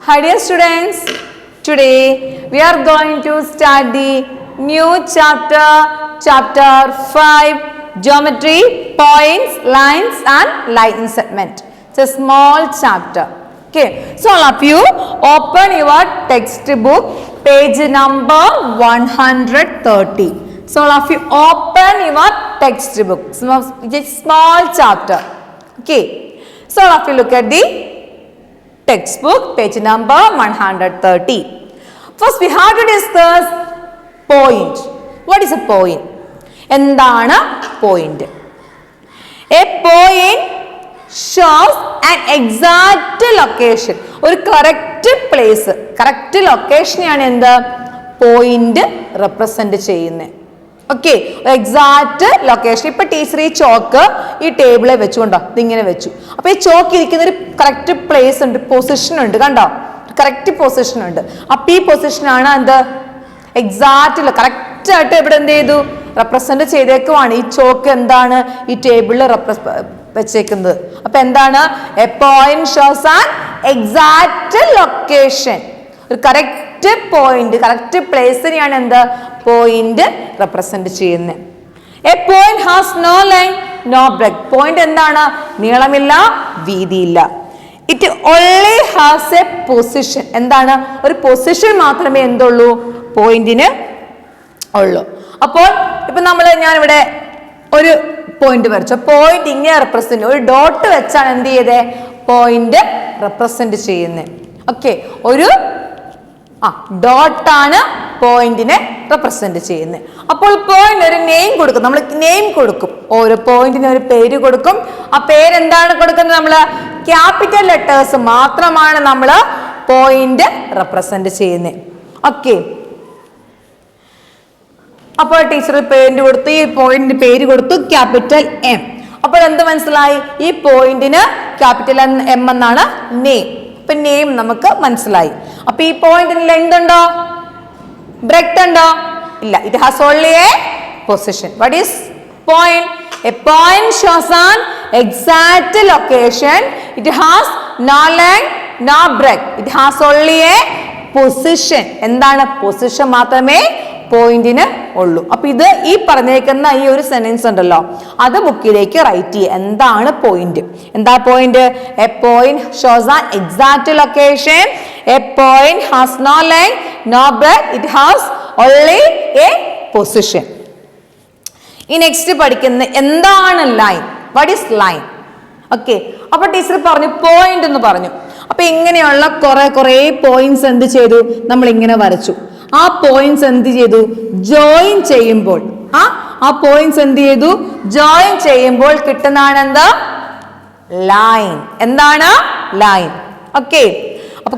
Hi dear students, today we are going to start the new chapter 5, Geometry, Points, Lines and Line Segment. It's a small chapter. Okay, so all of you open your textbook, page number 130. So all of you open your textbook. It's a small chapter. Okay, so all of you look at the textbook, page number 130. First we have to discuss point. What is a point? എന്താണ് point? A point shows an exact location. ഒരു correct place, correct location ആണ് എന്ത് point represent ചെയ്യുന്നത്. Okay, exact location. ഇപ്പൊ teacher ഈ chalk ഈ ടേബിളെ വെച്ചുകൊണ്ടോ ഇതിങ്ങനെ വെച്ചു. അപ്പൊ ഈ ചോക്ക് ഇരിക്കുന്ന ഒരു കറക്റ്റ് പ്ലേസ് ഉണ്ട്, പൊസിഷൻ ഉണ്ട്, കണ്ടോ? കറക്റ്റ് പൊസിഷൻ ഉണ്ട്. അപ്പൊ ഈ പൊസിഷനാണ് എന്ത് എക്സാക്ട് കറക്റ്റ് ആയിട്ട് ഇവിടെ എന്ത് ചെയ്തു റെപ്രസെന്റ് ചെയ്തേക്കുവാണ്. ഈ ചോക്ക് എന്താണ് ഈ ടേബിളിൽ വെച്ചേക്കുന്നത്. അപ്പൊ എന്താണ് a point shows an exact location. ഒരു കറക്റ്റ് പോയിന്റ്, കറക്റ്റ് പ്ലേസിനെയാണ് എന്ത് പോയിന്റ് റെപ്രസെന്റ് ചെയ്യുന്നത്. A point has no line no break. Point എന്താണ് നീളമില്ല വീതിയില്ല. It only has a position. എന്താണ് ഒരു പൊസിഷൻ മാത്രമേ എന്തുള്ളൂ പോയിന്റിന് ഉള്ളൂ. അപ്പോൾ ഇപ്പൊ ഞാനിവിടെ ഒരു പോയിന്റ് വരച്ചു. പോയിന്റ് ഇങ്ങനെ റെപ്രസെന്റ്, ഒരു ഡോട്ട് വെച്ചാണ് എന്ത് ചെയ്തേ പോയിന്റ് റെപ്രസെന്റ് ചെയ്യുന്നത്. ഓക്കെ, ഒരു ഡോട്ടാണ് പോയിന്റിനെ റെപ്രസെന്റ് ചെയ്യുന്നത്. അപ്പോൾ പോയിന്റ് ഒരു നെയിം കൊടുക്കും, നമ്മൾ നെയിം കൊടുക്കും, ഓരോ പോയിന്റിന് ഒരു പേര് കൊടുക്കും. ആ പേര് എന്താണ് കൊടുക്കുന്നത്? നമ്മൾ ക്യാപിറ്റൽ ലെറ്റേഴ്സ് മാത്രമാണ് നമ്മൾ പോയിന്റ് റെപ്രസെന്റ് ചെയ്യുന്നത്. ഓക്കെ, അപ്പോൾ ടീച്ചർ പേര് കൊടുത്തു, ഈ പോയിന്റിന് പേര് കൊടുത്തു ക്യാപിറ്റൽ എം. അപ്പോൾ എന്ത് മനസ്സിലായി? ഈ പോയിന്റിന് ക്യാപിറ്റൽ എം എന്നാണ് നെയിം. ഇപ്പൊ നെയിം നമുക്ക് മനസ്സിലായി. അപ്പൊ ഈ പോയിന്റിന് ലെങ്ത് ഉണ്ടോ, ബ്രെഡ്ത്ത് ഉണ്ടോ? ഇല്ല. It has only a position. What is point? A point shows an exact location. It has no length no breadth. It has only a position. എന്താണ് പൊസിഷൻ മാത്രമേ പോയിന്റിന് ഉള്ളൂ. അപ്പൊ ഇത് ഈ പറഞ്ഞേക്കുന്ന ഈ ഒരു സെന്റൻസ് ഉണ്ടല്ലോ, അത് ബുക്കിലേക്ക് റൈറ്റ് ചെയ്യുക. എന്താണ് പോയിന്റ്? എന്താ point? A point shows an exact location. A point has no line no breadth. It has only a position. ഈ നെക്സ്റ്റ് പഠിക്കുന്നത് എന്താണ് line. What is line? Okay, അപ്പൊ ടീച്ചർ പറഞ്ഞു പോയിന്റ് എന്ന് പറഞ്ഞു. അപ്പൊ ഇങ്ങനെയുള്ള കുറെ പോയിന്റ്സ് എന്ത് ചെയ്തു? നമ്മൾ ഇങ്ങനെ വരച്ചു. ആ പോയിന്റ്സ് എന്ത് ചെയ്തു? ജോയിൻ ചെയ്യുമ്പോൾ ആ പോയിന്റ്സ് എന്ത് ചെയ്തു? ജോയിൻ ചെയ്യുമ്പോൾ കിട്ടുന്നതാണ് എന്താ? ലൈൻ. എന്താണ്? ലൈൻ. ഓക്കെ, അപ്പൊ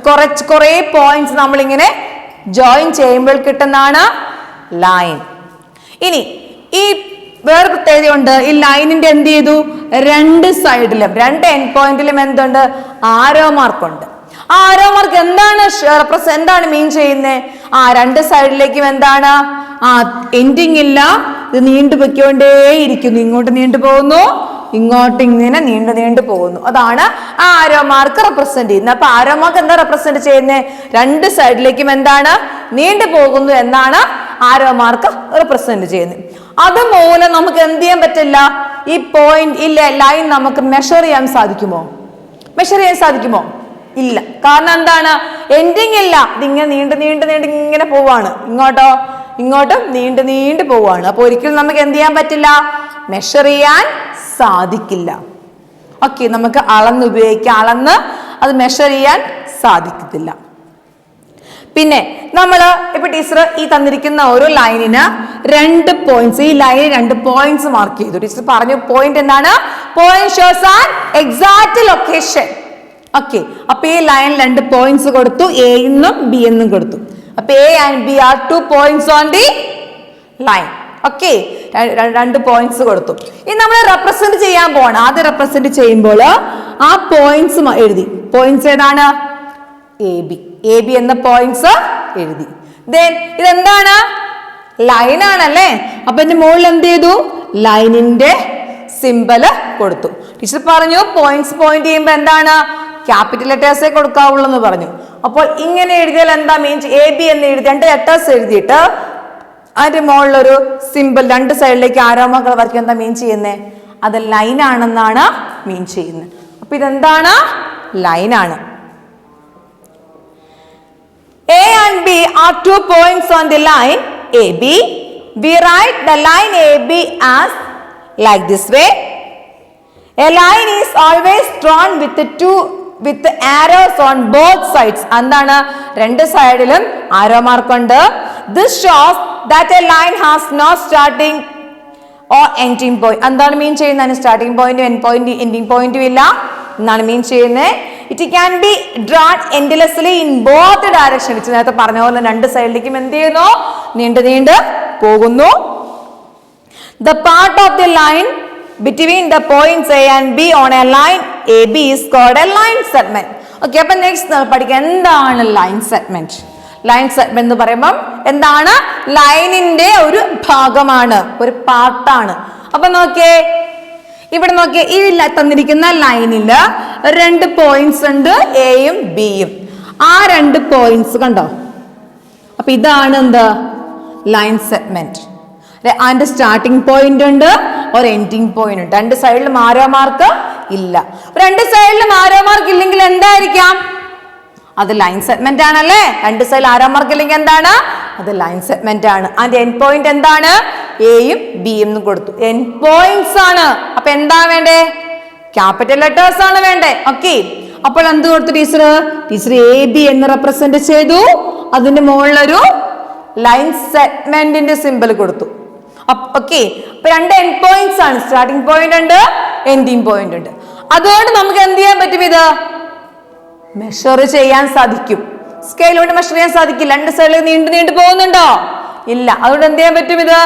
കുറെ പോയിന്റ്സ് നമ്മൾ ഇങ്ങനെ ജോയിൻ ചെയ്യുമ്പോൾ കിട്ടുന്നതാണ് ലൈൻ. ഇനി ഈ വേറെ പ്രത്യേകതയുണ്ട്. ഈ ലൈനിന്റെ എന്ത് ചെയ്തു? രണ്ട് സൈഡിലും രണ്ട് എൻഡ് പോയിന്റിലും എന്തുണ്ട്? ആരോ മാർക്കുണ്ട്. ആ ആരോ മാർക്ക് എന്താണ് മീൻ ചെയ്യുന്നത്? രണ്ട് സൈഡിലേക്കും എന്താണ് എൻഡിങ് ഇല്ല, ഇത് നീണ്ടു പൊയ്ക്കൊണ്ടേയിരിക്കുന്നു. ഇങ്ങോട്ട് നീണ്ടു പോകുന്നു, ഇങ്ങോട്ട് ഇങ്ങനെ നീണ്ടു പോകുന്നു. അതാണ് ആ ആരോ മാർക്ക് റെപ്രസെന്റ് ചെയ്യുന്നത്. അപ്പൊ ആരോ മാർക്ക് എന്താ റെപ്രസെന്റ് ചെയ്യുന്നത്? രണ്ട് സൈഡിലേക്കും എന്താണ് നീണ്ടു പോകുന്നു എന്നാണ് ആരോ മാർക്ക് റെപ്രസെന്റ് ചെയ്യുന്നത്. അതുമൂലം നമുക്ക് എന്ത് ചെയ്യാൻ പറ്റില്ല? ഈ പോയിന്റ് ഇല്ല ലൈൻ നമുക്ക് മെഷർ ചെയ്യാൻ സാധിക്കുമോ? മെഷർ ചെയ്യാൻ സാധിക്കുമോ? ഇല്ല. കാരണം എന്താണ്? എൻഡിങ് ഇല്ല, ഇതിങ്ങനെ നീണ്ട് ഇങ്ങനെ പോവാണ്. ഇങ്ങോട്ടും നീണ്ടു പോവാണ്. അപ്പൊ ഒരിക്കലും നമുക്ക് എന്ത് ചെയ്യാൻ പറ്റില്ല? മെഷർ ചെയ്യാൻ സാധിക്കില്ല. ഓക്കെ, നമുക്ക് അളന്ന് അത് മെഷർ ചെയ്യാൻ സാധിക്കത്തില്ല. പിന്നെ ഇപ്പൊ ടീച്ചർ ഈ തന്നിരിക്കുന്ന ഓരോ ലൈനിന് രണ്ട് പോയിന്റ്സ്, ഈ ലൈനിൽ രണ്ട് പോയിന്റ്സ് മാർക്ക് ചെയ്തു. ടീച്ചർ പറഞ്ഞു പോയിന്റ് എന്താണ്? Point shows an exact location. Okay, അപ്പൊ ഈ ലൈനിൽ രണ്ട് പോയിന്റ്സ് കൊടുത്തു, എ എന്നും ബി എന്നും കൊടുത്തു. അപ്പൊ a and B are 2 points on the line. Okay, രണ്ട് പോയിന്റ്സ് കൊടുത്തു. ഇനി നമ്മൾ റെപ്രസെന്റ് ചെയ്യാൻ പോവാണ്. ആദ്യം റെപ്രസെന്റ് ചെയ്യുമ്പോൾ ആ പോയിന്റ്സ് എഴുതി. പോയിന്റ്സ് ഏതാണ്? എ ബി എന്ന പോയിന്റ്സ് എഴുതി. ദെൻ ഇതെന്താണ്? ലൈൻ ആണല്ലേ. അപ്പൊ ഇതിന്റെ മുകളിൽ എന്ത് ചെയ്തു? ലൈനിന്റെ സിമ്പല് കൊടുത്തു. ടീച്ചർ പറഞ്ഞു പോയിന്റ്സ് പോയിന്റ് ചെയ്യുമ്പോൾ എന്താണ്? ക്യാപിറ്റൽ ലെറ്റേഴ്സേ കൊടുക്കാവുള്ളൂ എന്ന് പറഞ്ഞു. അപ്പോൾ ഇങ്ങനെ എഴുതിയാൽ എന്താ മീൻ എ ബി എന്ന് എഴുതി 2 ലെറ്റേഴ്സ് എഴുതിയിട്ട് അതിന്റെ മുകളിലൊരു സിമ്പിൾ 2 സൈഡിലേക്ക് ആരോ മാർക്കുകൾ വരയ്ക്കുക. എന്താ മീൻ ചെയ്യുന്നത്? അത് ലൈൻ ആണെന്നാണ് മീൻ ചെയ്യുന്നത്. അപ്പൊ ഇതെന്താണ്? ലൈനാണ്. A and B are 2 points on the line AB. We write the line AB as like this way. A line is always drawn with arrows on both sides. എന്താണ്? 2 സൈഡിലും ആരോ മാർക്ക് ഉണ്ട്. This shows that a line has no starting or ending point. എന്താണ് മീൻ ചെയ്യുന്നത്? Starting പോയിന്റും ending പോയിന്റും ഇല്ല എന്നാണ് mean ചെയ്യുന്നത്. It can be drawn endlessly in both direction. നേരത്തെ പറഞ്ഞ പോലെ 2 സൈഡിലേക്കും എന്ത് ചെയ്യുന്നു? നീണ്ട് പോകുന്നു. The part of the line between the points A and B on a line AB is called a line segment. Okay, അപ്പോൾ നെക്സ്റ്റ് നമ്മൾ പഠിക്കുക എന്താണ് ലൈൻ സെഗ്മെന്റ്. ലൈൻ സെഗ്മെന്റ് എന്ന് പറയുമ്പോൾ എന്താണ്? ലൈനിന്റെ ഒരു ഭാഗമാണ്, ഒരു പാർട്ടാണ്. അപ്പൊ നോക്കിയേ, ഇവിടെ നോക്കിയേ, ഈ തന്നിരിക്കുന്ന ലൈനില് 2 പോയിന്റ്സ് ഉണ്ട്, എയും ബിയും. ആ 2 പോയിന്റ്സ് കണ്ടോ? അപ്പൊ ഇതാണ് എന്ത്? Line segment. അതിന്റെ സ്റ്റാർട്ടിംഗ് പോയിന്റ് ഉണ്ട്, ഒരു എൻഡിങ് പോയിന്റ് ഉണ്ട്. 2 സൈഡിലും ആരോ മാർക്ക് ഇല്ല. 2 സൈഡിലും ആരോ മാർക്ക് ഇല്ലെങ്കിൽ എന്തായിരിക്കാം? അത് ലൈൻ സെഗ്മെന്റ് ആണല്ലേ. 2 സൈഡിൽ ആരോ മാർക്ക് ഇല്ലെങ്കിൽ എന്താണ്? അത് ലൈൻ സെഗ്മെന്റ് ആണ്. അതിന്റെ എൻഡ് പോയിന്റ് എന്താണ്? എയും ബിയും എന്ന് കൊടുത്തു. എൻഡ് പോയിന്റ്സ് ആണ്. അപ്പൊ എന്താ വേണ്ടേ? ക്യാപിറ്റൽ ലെറ്റേഴ്സ് ആണ് വേണ്ടേ. ഓക്കെ, അപ്പോൾ എന്ത് കൊടുത്തു ടീച്ചർ? എ ബി എന്ന് റെപ്രസെന്റ് ചെയ്തു. അതിന്റെ മുകളിലൊരു ലൈൻ സെഗ്മെന്റിന്റെ സിമ്പിൾ കൊടുത്തു. ഓക്കെ, അപ്പൊ 2 എൻഡ് പോയിന്റ്സ് ആണ്. സ്റ്റാർട്ടിംഗ് പോയിന്റ് ഉണ്ട്, എൻഡിങ് പോയിന്റ് ഉണ്ട്. അതുകൊണ്ട് നമുക്ക് എന്ത് ചെയ്യാൻ പറ്റും? ഇത് മെഷർ ചെയ്യാൻ സാധിക്കും. സ്കെയിൽ കൊണ്ട് മെഷർ ചെയ്യാൻ സാധിക്കില്ല. 2 സൈഡിൽ നീണ്ടു പോകുന്നുണ്ടോ? ഇല്ല. അതുകൊണ്ട് എന്ത് ചെയ്യാൻ പറ്റും? ഇത്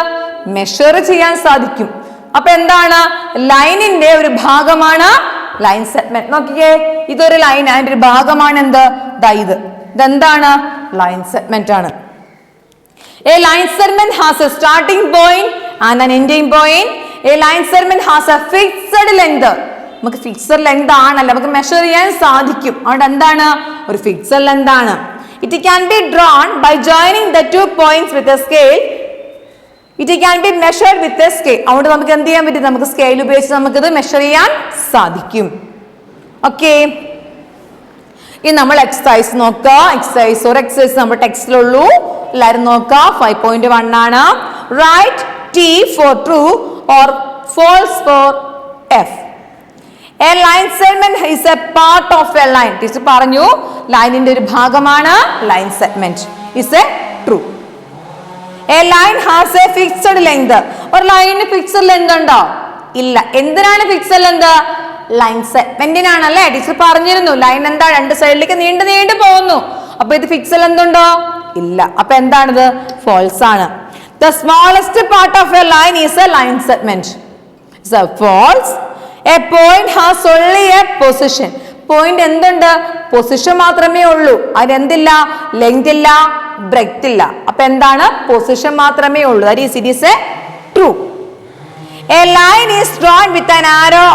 മെഷർ ചെയ്യാൻ സാധിക്കും. അപ്പൊ എന്താണ്? ലൈനിന്റെ ഒരു ഭാഗമാണ് ലൈൻ സെഗ്മെന്റ്. നോക്കിക്കേ, ഇതൊരു ലൈൻ, അതിന്റെ ഒരു ഭാഗമാണ് എന്ത്? ഇതെന്താണ്? ലൈൻ സെഗ്മെന്റ് ആണ്. A line segment has a starting point and an ending point. A line segment has a fixed length. നമുക്ക് ഫിക്സഡ് ലെങ്ത് ആണല്ലോ, നമുക്ക് മെഷർ ചെയ്യാൻ സാധിക്കും. അതുകൊണ്ട് എന്താണ്? ഒരു ഫിക്സഡ് ലെങ്ത് ആണ്. It can be drawn by joining the 2 points with a scale. It can be measured with a scale. അതുകൊണ്ട് നമുക്ക് എന്ത് ചെയ്യാൻ പറ്റും? നമുക്ക് സ്കെയിൽ ഉപയോഗിച്ച് നമുക്കിത് മെഷർ ചെയ്യാൻ സാധിക്കും. ഓക്കെ, ഇനി നമ്മൾ എക്സസൈസ് നോക്കുക. എക്സസൈസ് നമ്മുടെ ടെക്സ്റ്റിലുള്ളൂ. എല്ലാവരും നോക്കുക. 5.1 ആണ്. Write T for true or false for F. A line segment is a part of a line. Teacher പറഞ്ഞു ലൈനിന്റെ ഒരു ഭാഗമാണ് line segment. is a true. A line has a fixed length. ഒരു ലൈനിന് ഫിക്സഡ് ലെങ്ത് ഉണ്ടോ? ഇല്ല. എന്തിനാണ് fixed length? Line സെഗ്മെന്റിനാണല്ലേ. Teacher പറഞ്ഞിരുന്നു ലൈൻ എന്താ? 2 സൈഡിലേക്ക് നീണ്ടു പോകുന്നു. അപ്പൊ ഇത് ഫിക്സഡ് ലെങ്ത് ഉണ്ടോ? ഇല്ല. അപ്പൊ എന്താണിത്? ഫോൾസ് ആണ്. The smallest part of a line is a line segment. So false. A point has only a position. Point എന്തുണ്ട്? പൊസിഷൻ മാത്രമേ ഉള്ളൂ. അതിനെന്തില്ല? ലെങ്ത് ഇല്ല, ബ്രെഡ്ത്ത് ഇല്ല. അപ്പൊ എന്താണ്? പൊസിഷൻ മാത്രമേ ഉള്ളൂ. That is, it is a true. A line is drawn with an arrow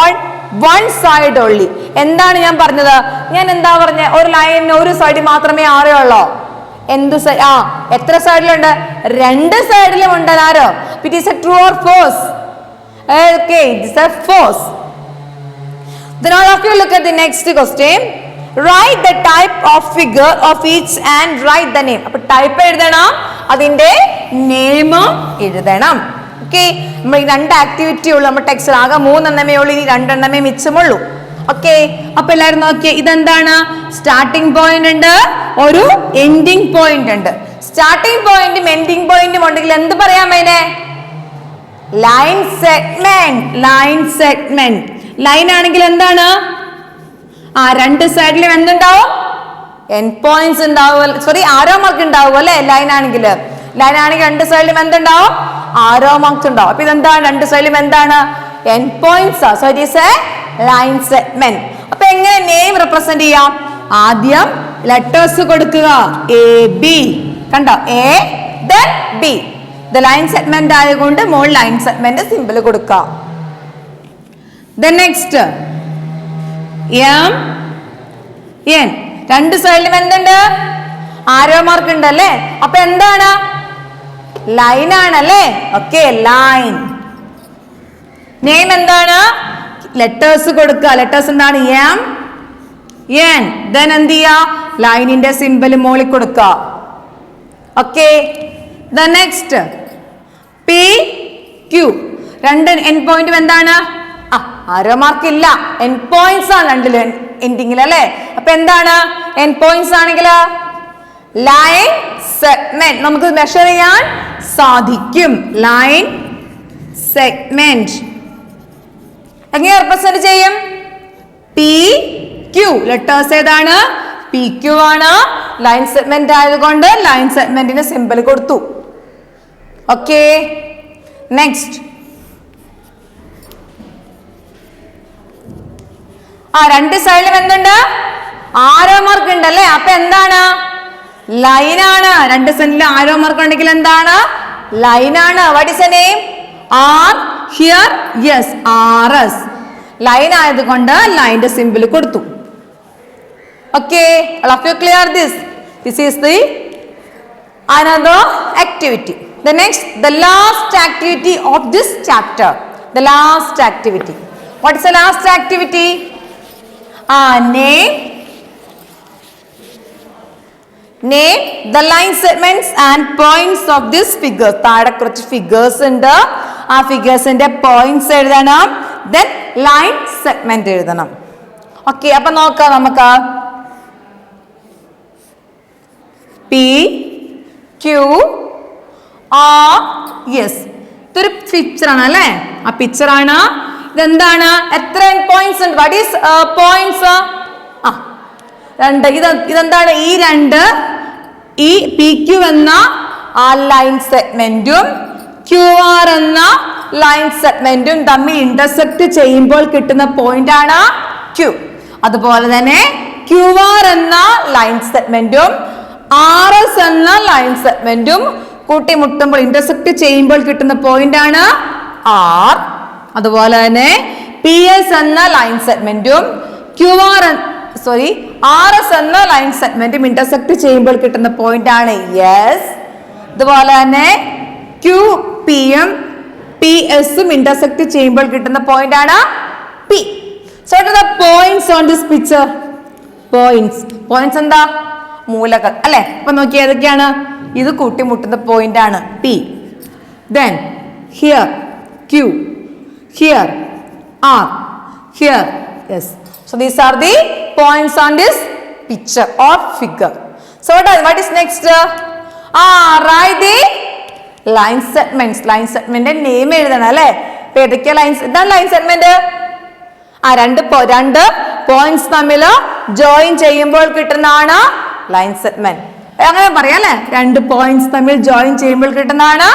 on one side only. എന്താണ് ഞാൻ പറഞ്ഞത്? ഞാൻ എന്താ പറഞ്ഞ? ഒരു ലൈനിന് ഒരു സൈഡിൽ മാത്രമേ ആരോ ഉള്ളൂ. എത്ര സൈഡിലുണ്ട്? 2 സൈഡിലും ഉണ്ട് ആരോ. It is a true or false? Okay, it is a false. Then all of you look at the next question. Write the type of figure of each and write the name. അപ്പോൾ type എഴുതണം, അതിന്റെ name എഴുതണം. Okay, നമ്മൾ 2 activity ഉള്ളൂ നമ്മുടെ ടെക്സ്റ്റിൽ. ആകെ 3 എണ്ണമേ ഉള്ളൂ, ഇനി 2 എണ്ണമേ മിച്ചമുള്ളൂ. ഓക്കെ, അപ്പൊ എല്ലാവരും നോക്കിയേ, ഇതെന്താണ്? സ്റ്റാർട്ടിംഗ് പോയിന്റ് ഉണ്ട്, ഒരു എൻഡിങ് പോയിന്റ് ഉണ്ട്. സ്റ്റാർട്ടിംഗ് പോയിന്റും എൻഡിങ് പോയിന്റും ഉണ്ടെങ്കിൽ എന്ത് പറയാം അതിനെ? Line segment. Line segment. Line ആണെങ്കിൽ എന്താണ്? 2 സൈഡിലും എന്തുണ്ടാവും? എൻഡ് പോയിന്റ്സ് ഉണ്ടാവും. സോറി, ആരോ മാർക്ക് ഉണ്ടാവും അല്ലെ? ലൈൻ ആണെങ്കിൽ 2 സൈഡിലും എന്തുണ്ടാവും? ആരോ മാർക്സ് ഉണ്ടാവും. അപ്പൊ ഇതെന്താണ്? 2 സൈഡിലും എന്താണ്? End points. So it is a line segment. അപ്പൊ എങ്ങനെ നെയിം റെപ്രസെന്റ് ചെയ്യാം? ആദ്യം ലെറ്റേഴ്സ് കൊടുക്കുക. A B. കണ്ടോ? A then B. ഇത് ലൈൻ സെഗ്മെന്റ് ആയതുകൊണ്ട് മോൾ ലൈൻ സെഗ്മെന്റ് സിമ്പിൾ കൊടുക്കുക. Then next M N. രണ്ട് സൈഡിലും എന്തുണ്ട്? ആരോ മാർക്ക് ഉണ്ട് അല്ലേ? അപ്പൊ എന്താണ്? ലൈൻ ആണല്ലേ? Okay, line. നെയിം എന്താണ്? ലെറ്റേഴ്സ് കൊടുക്കുക. ലെറ്റേഴ്സ് എന്താണ്? M N. ദെൻ എന്ത് ചെയ്യാ? ലൈനിന്റെ സിമ്പൽ മോളിൽ കൊടുക്കുക. Okay, the next P Q. രണ്ട് എൻഡ് പോയിന്റും എന്താണ്? ആരോ മാർക്ക് ഇല്ല, എൻഡ് പോയിന്റ്സ് ആണ് രണ്ടിലും എൻഡിങ്ങിൽ അല്ലേ? അപ്പൊ എന്താണ് എൻഡ് പോയിന്റ്സ് ആണെങ്കിൽ? Line segment. നമുക്ക് മെഷർ ചെയ്യാൻ സാധിക്കും. ലൈൻ സെഗ്മെന്റ് എങ്ങനെ റെപ്രസെന്റ് ചെയ്യും? P Q. ലെറ്റേഴ്സ് ഏതാണ്? പി ക്യൂ ആണ്. ലൈൻ സെഗ്മെന്റ് ആയതുകൊണ്ട് ലൈൻ സെഗ്മെന്റിന് സിമ്പിൾ കൊടുത്തു. Okay, next. രണ്ട് സൈഡിലും എന്തുണ്ട്? ആരോ മാർക്ക് ഉണ്ട് അല്ലേ? അപ്പൊ എന്താണ്? ലൈൻ ആണ്. രണ്ട് സൈഡിലും ആരോ മാർക്ക് ഉണ്ടെങ്കിൽ എന്താണ്? ലൈൻ ആണ്. What is the name? R here. Yes, R S. Line ആയതുകൊണ്ട് ലൈനിന്റെ സിമ്പിൾ കൊടുത്തു. Okay, all of you clear this? This is the another activity. The next, the last activity of this chapter. The last activity. What is the last activity? Name the line segments and points of this figure. താഴെ കുറച്ച് figures ഉണ്ട്. ആ ഫിഗേഴ്സിന്റെ points എഴുതണം. Then line segment എഴുതണം. Okay, അപ്പൊ നോക്കാം നമുക്ക്. P Q R S. ഇതൊരു പിക്ചർ ആണ് അല്ലേ? ആ പിക്ചർ ആണ്. ഇതെന്താണ്? എത്ര പോയിന്റ്സ് ഉണ്ട്? What is points? രണ്ട്. ഇതെന്താണ്? ഈ രണ്ട്, ഈ പി ക്യൂ എന്ന ആ ലൈൻ സെഗ്മെന്റും ക്യു ആർ എന്ന ലൈൻ സെഗ്മെന്റും തമ്മിൽ ഇന്റർസെക്ട് ചെയ്യുമ്പോൾ കിട്ടുന്ന പോയിന്റ് ആണ് ക്യൂ. അതുപോലെ തന്നെ ക്യു ആർ എന്ന ലൈൻ സെഗ്മെന്റും ആർ എസ് എന്ന ലൈൻ സെഗ്മെന്റും കൂട്ടിമുട്ടുമ്പോൾ ഇന്റർസെക്ട് ചെയ്യുമ്പോൾ കിട്ടുന്ന പോയിന്റ് ആണ് ആർ. അതുപോലെ തന്നെ പി എസ് എന്ന ലൈൻ സെഗ്മെന്റും ആർ എസ് എന്ന ലൈൻ സെഗ്മെന്റും ഇന്റർസെക്ട് ചെയ്യുമ്പോൾ കിട്ടുന്ന പോയിന്റ് ആണ് എസ്. അതുപോലെ തന്നെ ക്യു പിയും പി എസും ഇന്റർസെക്ട് ചെയ്യുമ്പോൾ കിട്ടുന്ന പോയിന്റ് ആണ് P. So what are the points on this picture? Points എന്താ? മൂലകൾ അല്ലെ? അപ്പൊ നോക്കി ഏതൊക്കെയാണ്? ഇത് കൂട്ടിമുട്ടുന്ന പോയിന്റ് ആണ് P. Then here Q, here R, here S. So these are the points on this picture or figure. So what is next? Write the line segments. Line segment name എഴുതണം അല്ലേ? ഇപ്പൊ ഏതൊക്കെയാ ലൈൻസ്? ഇതാണ് line segment. രണ്ട് points തമ്മിൽ join ചെയ്യുമ്പോൾ കിട്ടുന്നതാണ് line segment. അങ്ങനെ പറയാം അല്ലെ? രണ്ട് പോയിന്റ്സ് തമ്മിൽ ജോയിൻ ചെയ്യുമ്പോൾ കിട്ടുന്നതാണ്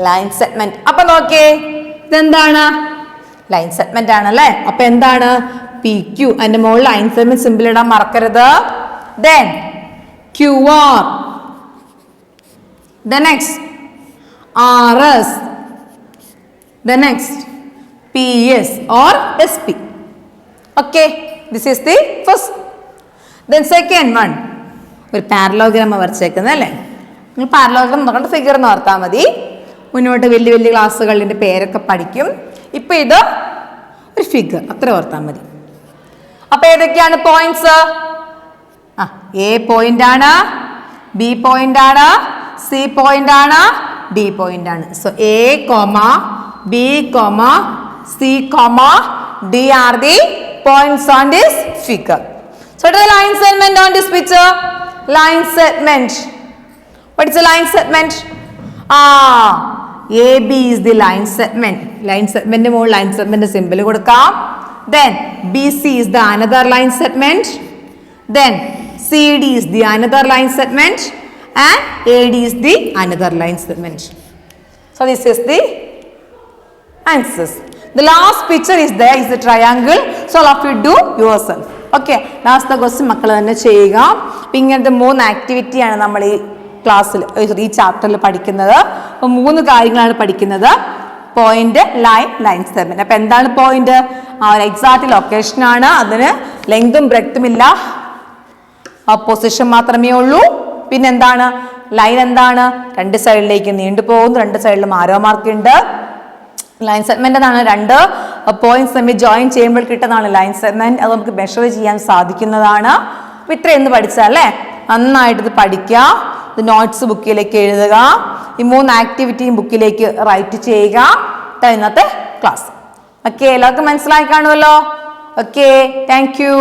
ലൈൻ സെഗ്മെന്റ്. അപ്പൊ നോക്കിയേ, ഇതെന്താണ്? ലൈൻ സെഗ്മെന്റ് ആണല്ലേ? അപ്പൊ എന്താണ്? P Q. അതിന്റെ മുകളിൽ ലൈൻ സെഗ്മെന്റ് സിമ്പിൾ ഇടാൻ മറക്കരുത്. Then QR. The next RS. The next PS or SP. Okay, this is the first. Then second one, ഒരു പാരലോഗ്രാം വരച്ചേക്കുന്നത് അല്ലേ? നിങ്ങൾ പാരലോഗ്രാം നോക്കേണ്ട ഫിഗർ എന്ന് ഓർത്താൽ മതി. മുന്നോട്ട് വലിയ വലിയ ക്ലാസ്സുകളിൻ്റെ പേരൊക്കെ പഠിക്കും. ഇപ്പൊ ഇത് ഒരു ഫിഗർ, അത്ര ഓർത്താൽ മതി. അപ്പൊ ഏതൊക്കെയാണ് പോയിന്റ്സ്? എ പോയിന്റ് ആണ്, ബി പോയിന്റ് ആണ്, സി പോയിന്റ് ആണ്, ഡി പോയിന്റ് ആണ്. So A comma B comma C comma D are the points on this figure. So what is the line segment on this picture? Line segment. What is the line segment? AB is the line segment. Line segment more line segment symbol kodukam. Then BC is the another line segment. Then CD is the another line segment and AD is the another line segment. So this is the answers. The last picture is there is the triangle. So all of you do yourself. Okay. Last the question മക്കൾ തന്നെ ചെയ്യുക. ഇങ്ങനത്തെ 3 activity ആണ് നമ്മൾ ഈ ക്ലാസ്സിൽ ഈ ചാപ്റ്ററിൽ പഠിക്കുന്നത്. അപ്പോൾ 3 കാര്യങ്ങളാണ് പഠിക്കുന്നത്. Point, line segment. അപ്പോൾ എന്താണ് പോയിന്റ്? ആ ഒരു എക്സാക്റ്റ് ലൊക്കേഷൻ ആണ്. അതിന് ലെങ്തും ബ്രെഡ്ത്തും ഇല്ല. പൊസിഷൻ മാത്രമേ ഉള്ളൂ. പിന്നെന്താണ്? ലൈൻ എന്താണ്? രണ്ട് സൈഡിലേക്ക് നീണ്ടുപോകുന്നു, രണ്ട് സൈഡിലും ആരോ മാർക്ക് ഉണ്ട്. ലൈൻ സെഗ്മെന്റ് എന്നാണ് രണ്ട് പോയിന്റ്സ് തമ്മിൽ ജോയിൻ ചെയ്യുമ്പോൾ കിട്ടുന്നതാണ് ലൈൻ സെഗ്മെന്റ്. അത് നമുക്ക് മെഷർ ചെയ്യാൻ സാധിക്കുന്നതാണ്. അപ്പൊ ഇത്രയെന്ന് പഠിച്ചാൽ അല്ലേ? നന്നായിട്ട് ഇത് പഠിക്കുക. ഇത് നോട്ട്സ് ബുക്കിലേക്ക് എഴുതുക. ഈ 3 ആക്ടിവിറ്റിയും ബുക്കിലേക്ക് റൈറ്റ് ചെയ്യുക. ഇന്നത്തെ ക്ലാസ്. ഓക്കെ, എല്ലാവർക്കും മനസ്സിലായി കാണുമല്ലോ. Okay, thank you.